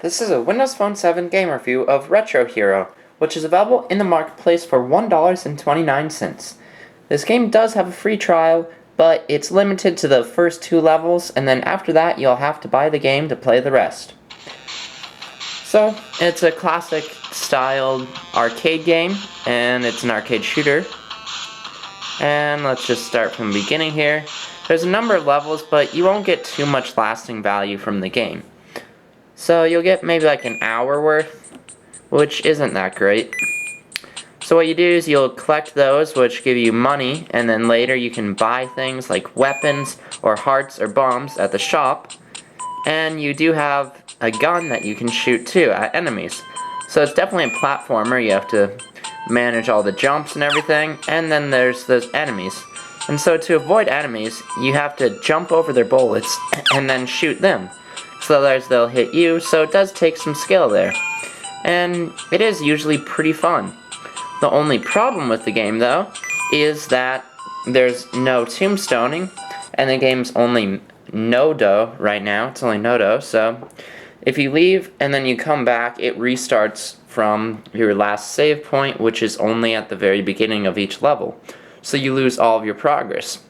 This is a Windows Phone 7 game review of Retro Hero, which is available in the marketplace for $1.29. This game does have a free trial, but it's limited to the first 2 levels, and then after that you'll have to buy the game to play the rest. So, it's a classic styled arcade game, and it's an arcade shooter. And let's just start from the beginning here. There's a number of levels, but you won't get too much lasting value from the game. So you'll get maybe like an hour worth, which isn't that great. So what you do is you'll collect those, which give you money, and then later you can buy things like weapons or hearts or bombs at the shop. And you do have a gun that you can shoot too at enemies. So it's definitely a platformer. You have to manage all the jumps and everything, and then there's those enemies. And so to avoid enemies, you have to jump over their bullets and then shoot them. So otherwise they'll hit you, so it does take some skill there. And it is usually pretty fun. The only problem with the game, though, is that there's no tombstoning, and the game's only no-do right now. It's only no-do, so if you leave and then you come back, it restarts from your last save point, which is only at the very beginning of each level. So you lose all of your progress.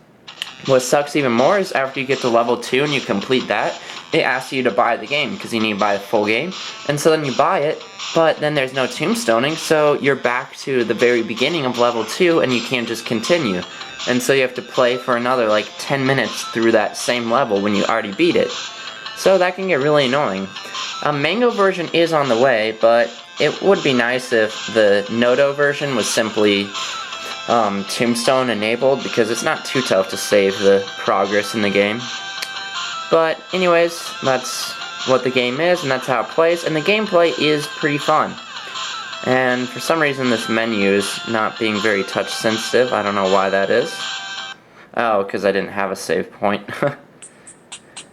What sucks even more is after you get to level 2 and you complete that, it asks you to buy the game because you need to buy the full game. And so then you buy it, but then there's no tombstoning, so you're back to the very beginning of level 2 and you can't just continue. And so you have to play for another like 10 minutes through that same level when you already beat it. So that can get really annoying. A Mango version is on the way, but it would be nice if the Nodo version was simply tombstone enabled, because it's not too tough to save the progress in the game. But anyways, that's what the game is, and that's how it plays, and the gameplay is pretty fun. And for some reason this menu is not being very touch sensitive. I don't know why that is. Oh, because I didn't have a save point.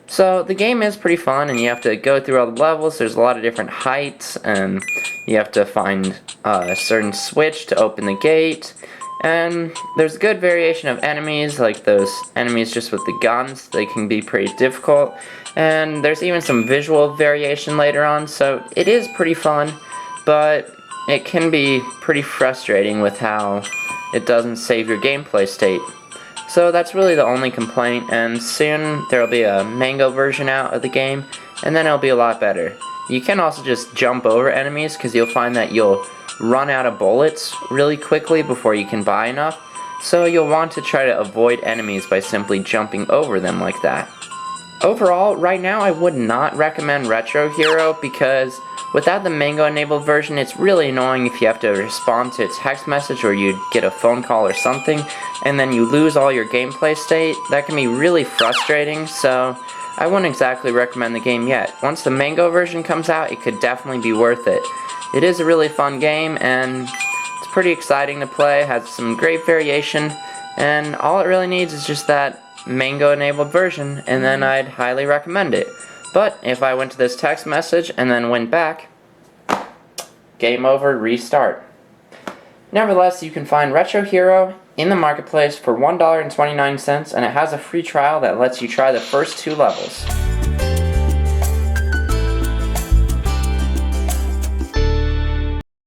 So the game is pretty fun, and you have to go through all the levels. There's a lot of different heights, and you have to find a certain switch to open the gate. And there's a good variation of enemies, like those enemies just with the guns. They can be pretty difficult. And there's even some visual variation later on, so it is pretty fun, but it can be pretty frustrating with how it doesn't save your gameplay state. So that's really the only complaint, and soon there'll be a Mango version out of the game, and then it'll be a lot better. You can also just jump over enemies, because you'll find that you'll run out of bullets really quickly before you can buy enough, so you'll want to try to avoid enemies by simply jumping over them like that. Overall, right now I would not recommend Retro Hero, because without the Mango enabled version, it's really annoying if you have to respond to a text message or you get a phone call or something, and then you lose all your gameplay state. That can be really frustrating, so I wouldn't exactly recommend the game yet. Once the Mango version comes out, it could definitely be worth it. It is a really fun game, and it's pretty exciting to play, has some great variation, and all it really needs is just that Mango enabled version, and then I'd highly recommend it. But if I went to this text message and then went back, game over, restart. Nevertheless, you can find Retro Hero in the marketplace for $1.29, and it has a free trial that lets you try the first 2 levels.